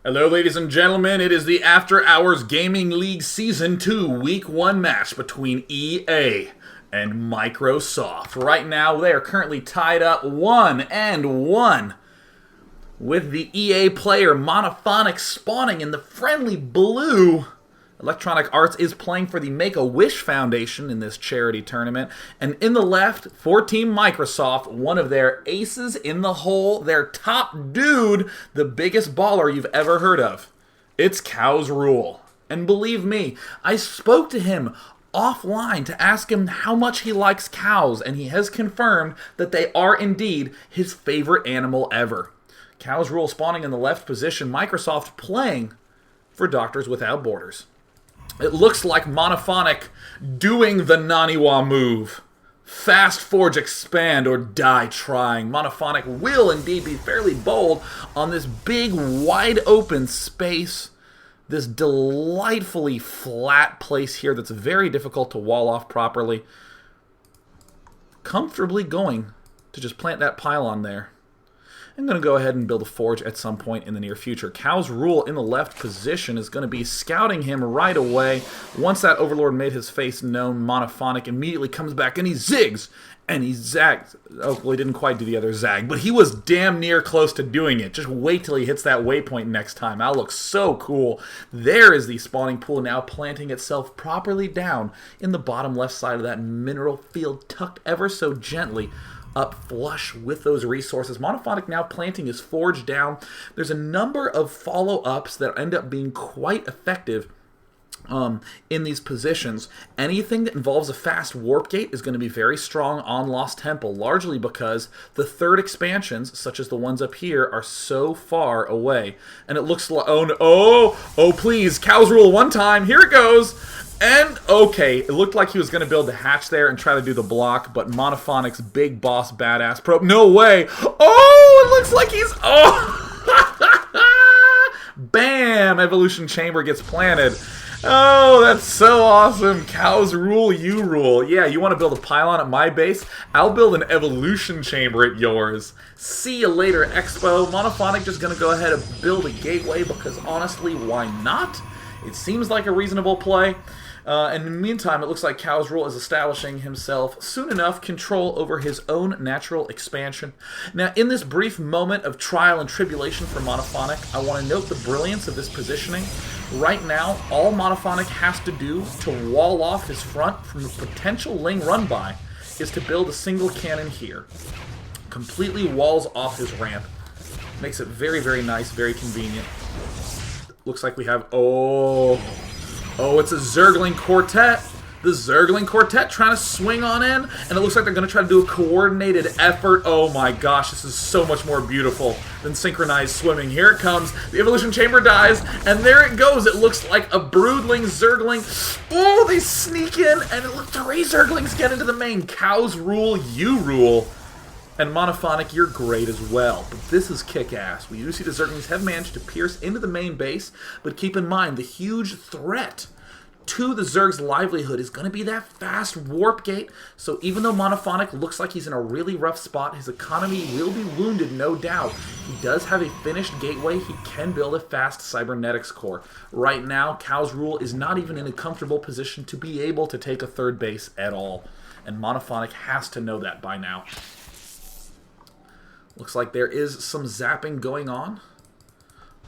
Hello, ladies and gentlemen. It is the After Hours Gaming League Season 2 Week 1 match between EA and Microsoft. Right now, they are currently tied up 1-1 with the EA player Monophonic spawning in the friendly blue. Electronic Arts is playing for the Make-A-Wish Foundation in this charity tournament. And in the left, for Team Microsoft, one of their aces in the hole, their top dude, the biggest baller you've ever heard of. It's Cows Rule. And believe me, I spoke to him offline to ask him how much he likes cows, and he has confirmed that they are indeed his favorite animal ever. Cows Rule spawning in the left position, Microsoft playing for Doctors Without Borders. It looks like Monophonic doing the Naniwa move. Fast forge, expand, or die trying. Monophonic will indeed be fairly bold on this big, wide open space. This delightfully flat place here that's very difficult to wall off properly. Comfortably going to just plant that pylon there. I'm going to go ahead and build a forge at some point in the near future. Cows Rule in the left position is going to be scouting him right away. Once that Overlord made his face known, Monophonic immediately comes back and he zigs and he zags. Oh, well, he didn't quite do the other zag, but he was damn near close to doing it. Just wait till he hits that waypoint next time. That'll look so cool. There is the spawning pool now planting itself properly down in the bottom left side of that mineral field, tucked ever so gently up flush with those resources. Monophonic now planting his forge down. There's a number of follow-ups that end up being quite effective in these positions. Anything that involves a fast warp gate is going to be very strong on Lost Temple, largely because the third expansions, such as the ones up here, are so far away. And it looks like, oh please, Cows Rule one time, here it goes! And, okay, it looked like he was going to build the hatch there and try to do the block, but Monophonic's big boss badass probe, no way! Oh, it looks like he's, bam! Evolution Chamber gets planted. Oh, that's so awesome. Cows Rule, you rule. Yeah, you want to build a pylon at my base? I'll build an evolution chamber at yours. See you later, Expo. Monophonic just going to go ahead and build a gateway because, honestly, why not? It seems like a reasonable play. And in the meantime, it looks like Cows Rule is establishing himself soon enough control over his own natural expansion. Now, in this brief moment of trial and tribulation for Monophonic, I want to note the brilliance of this positioning. Right now, all Monophonic has to do to wall off his front from a potential Ling run-by is to build a single cannon here. Completely walls off his ramp. Makes it very, very nice, very convenient. Looks like we have, it's a Zergling Quartet. The Zergling Quartet trying to swing on in, and it looks like they're going to try to do a coordinated effort. Oh my gosh, this is so much more beautiful than synchronized swimming. Here it comes. The Evolution Chamber dies, and there it goes. It looks like a Broodling Zergling. Oh, they sneak in, and it looks 3 Zerglings get into the main. Cows Rule, you rule. And Monophonic, you're great as well. But this is kick-ass. We do see the Zerglings have managed to pierce into the main base, but keep in mind, the huge threat to the Zerg's livelihood is going to be that fast warp gate. So even though Monophonic looks like he's in a really rough spot, his economy will be wounded, no doubt. He does have a finished gateway. He can build a fast cybernetics core. Right now, Cows Rule is not even in a comfortable position to be able to take a third base at all. And Monophonic has to know that by now. Looks like there is some zapping going on.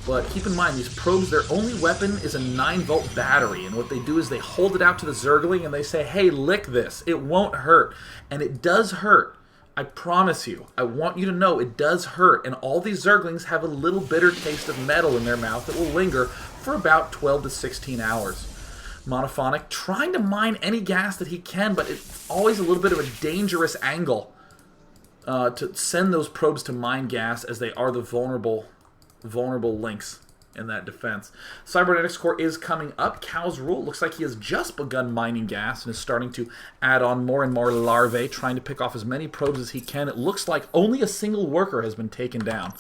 But keep in mind, these probes, their only weapon is a 9-volt battery. And what they do is they hold it out to the Zergling and they say, hey, lick this. It won't hurt. And it does hurt. I promise you. I want you to know it does hurt. And all these Zerglings have a little bitter taste of metal in their mouth that will linger for about 12 to 16 hours. Monophonic trying to mine any gas that he can, but it's always a little bit of a dangerous angle to send those probes to mine gas, as they are the vulnerable links in that defense. Cybernetics Core is coming up. Cows Rule looks like he has just begun mining gas and is starting to add on more and more larvae, trying to pick off as many probes as he can. It looks like only a single worker has been taken down.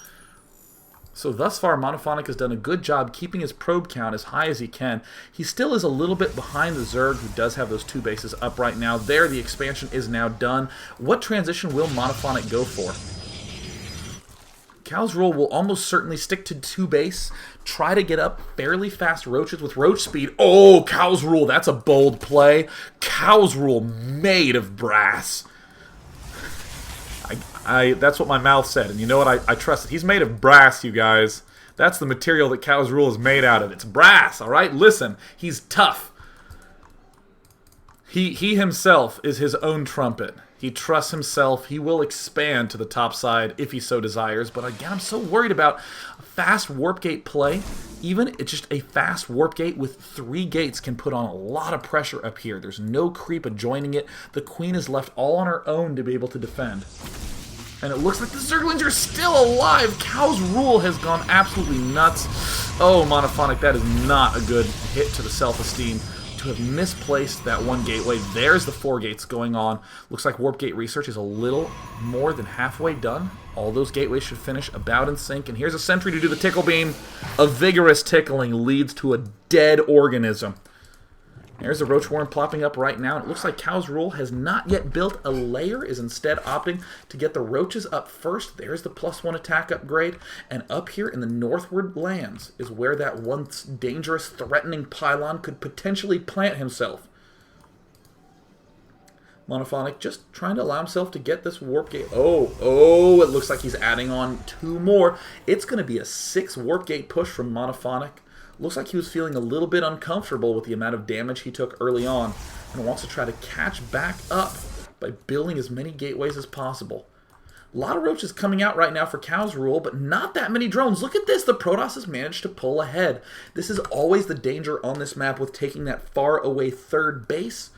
So thus far, Monophonic has done a good job keeping his probe count as high as he can. He still is a little bit behind the Zerg, who does have those 2 bases up right now. There, the expansion is now done. What transition will Monophonic go for? Cows Rule will almost certainly stick to 2 base, try to get up fairly fast roaches with roach speed. Oh, Cow's Rule, that's a bold play. Cow's Rule made of brass. That's what my mouth said, and you know what? I trust it. He's made of brass, you guys. That's the material that Cow's Rule is made out of. It's brass, all right? Listen, he's tough. He himself is his own trumpet. He trusts himself. He will expand to the top side if he so desires. But again, I'm so worried about a fast warp gate play. Even it's just a fast warp gate with 3 gates can put on a lot of pressure up here. There's no creep adjoining it. The queen is left all on her own to be able to defend. And it looks like the Zerglings are still alive. Cow's Rule has gone absolutely nuts. Oh, Monophonic, that is not a good hit to the self-esteem. To have misplaced that one gateway. There's the 4 gates going on. Looks like Warp Gate research is a little more than halfway done. All those gateways should finish about in sync. And here's a sentry to do the tickle beam. A vigorous tickling leads to a dead organism. There's a Roach Warren plopping up right now. It looks like Cow's Rule has not yet built a lair, is instead opting to get the roaches up first. There's the +1 attack upgrade. And up here in the northward lands is where that once dangerous, threatening pylon could potentially plant himself. Monophonic just trying to allow himself to get this warp gate. Oh, it looks like he's adding on 2 more. It's going to be a 6 warp gate push from Monophonic. Looks like he was feeling a little bit uncomfortable with the amount of damage he took early on and wants to try to catch back up by building as many gateways as possible. A lot of roaches coming out right now for Cow's Rule, but not that many drones. Look at this. The Protoss has managed to pull ahead. This is always the danger on this map with taking that far away 3rd base.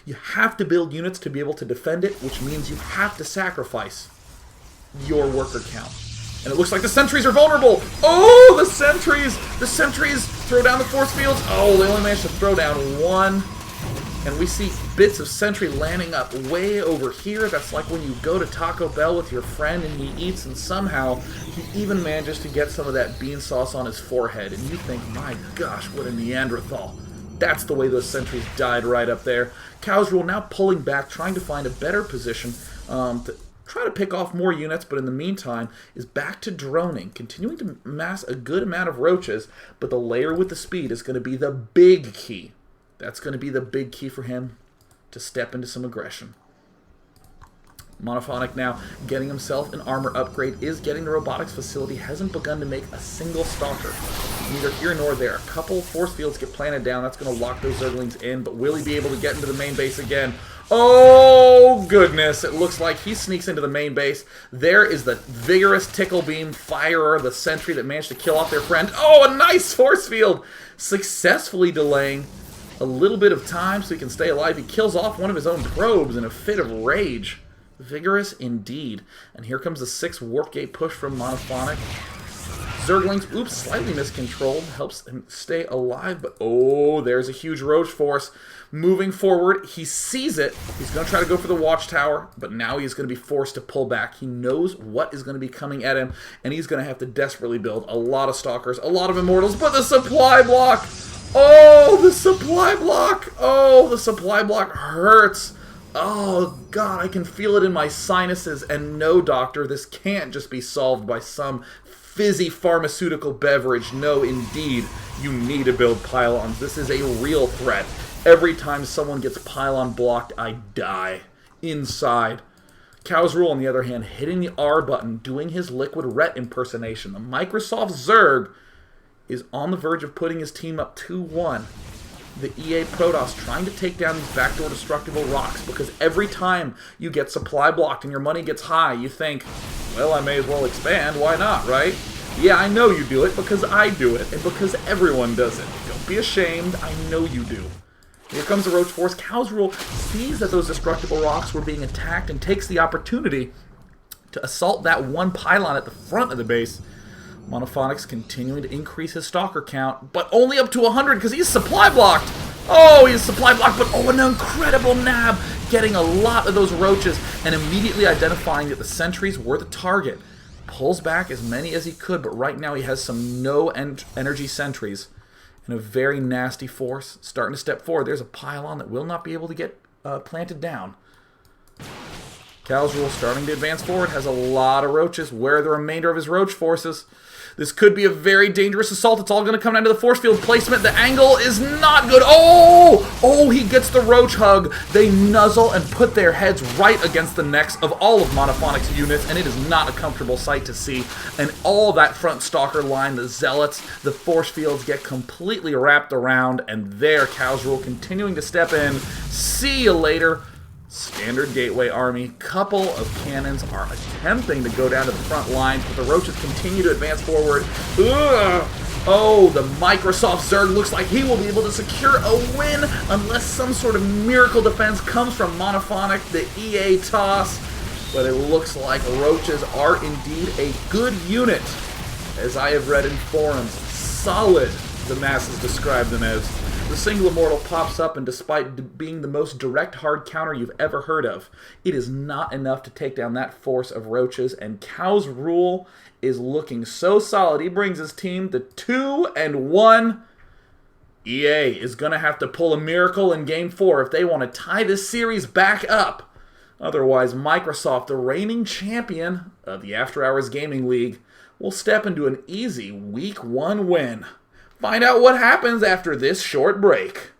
You have to build units to be able to defend it, which means you have to sacrifice your worker count. And it looks like the sentries are vulnerable. Oh, the sentries! The sentries throw down the force fields. Oh, they only managed to throw down 1. And we see bits of sentry landing up way over here. That's like when you go to Taco Bell with your friend and he eats and somehow he even manages to get some of that bean sauce on his forehead. And you think, my gosh, what a Neanderthal. That's the way those sentries died right up there. Cow's Rule now pulling back, trying to find a better position to try to pick off more units, but in the meantime is back to droning, continuing to mass a good amount of roaches, but the layer with the speed is going to be the big key. That's going to be the big key for him to step into some aggression. Monophonic now getting himself an armor upgrade, is getting the robotics facility, hasn't begun to make a single stalker. Neither here nor there. A couple force fields get planted down, that's going to lock those Zerglings in, but will he be able to get into the main base again? Oh, goodness. It looks like he sneaks into the main base. There is the vigorous tickle beam firer, the sentry that managed to kill off their friend. Oh, a nice force field! Successfully delaying a little bit of time so he can stay alive. He kills off one of his own probes in a fit of rage. Vigorous indeed. And here comes the 6 warp gate push from Monophonic. Zerglings, oops, slightly miscontrolled, helps him stay alive, but oh, there's a huge roach force moving forward. He sees it. He's going to try to go for the watchtower, but now he's going to be forced to pull back. He knows what is going to be coming at him, and he's going to have to desperately build a lot of stalkers, a lot of immortals, but the supply block! Oh, the supply block! Oh, the supply block hurts! Oh, God, I can feel it in my sinuses, and no, doctor, this can't just be solved by some fizzy pharmaceutical beverage. No, indeed, you need to build pylons. This is a real threat. Every time someone gets pylon blocked, I die. Inside. Cow's Rule, on the other hand, hitting the R button, doing his Liquid Ret impersonation. The Microsoft Zerg is on the verge of putting his team up 2-1. The EA Protoss trying to take down these backdoor destructible rocks, because every time you get supply blocked and your money gets high, you think, well, I may as well expand, why not, right? Yeah, I know you do it because I do it, and because everyone does it. Don't be ashamed, I know you do. Here comes the Roach Force. Cow's Rule sees that those destructible rocks were being attacked and takes the opportunity to assault that one pylon at the front of the base. Monophonic's continuing to increase his stalker count, but only up to 100 because he's supply blocked. Oh, he's supply blocked, but oh, an incredible nab, getting a lot of those roaches and immediately identifying that the sentries were the target. Pulls back as many as he could, but right now he has some no-energy sentries and a very nasty force starting to step forward. There's a pylon that will not be able to get planted down. Cow's Rule starting to advance forward, has a lot of roaches. Where are the remainder of his roach forces? This could be a very dangerous assault. It's all going to come down to the force field placement. The angle is not good. Oh, he gets the roach hug. They nuzzle and put their heads right against the necks of all of Monophonic's units, and it is not a comfortable sight to see. And all that front stalker line, the zealots, the force fields get completely wrapped around, and there Cows Rule continuing to step in. See you later. Standard Gateway Army. Couple of cannons are attempting to go down to the front lines, but the Roaches continue to advance forward. Ugh. Oh, the Microsoft Zerg looks like he will be able to secure a win unless some sort of miracle defense comes from Monophonic, the EA toss. But it looks like Roaches are indeed a good unit, as I have read in forums. Solid, the masses describe them as. The single immortal pops up, and despite being the most direct hard counter you've ever heard of, it is not enough to take down that force of Roaches, and Cows Rule is looking so solid. He brings his team to 2-1. EA is going to have to pull a miracle in Game 4 if they want to tie this series back up. Otherwise, Microsoft, the reigning champion of the After Hours Gaming League, will step into an easy Week 1 win. Find out what happens after this short break.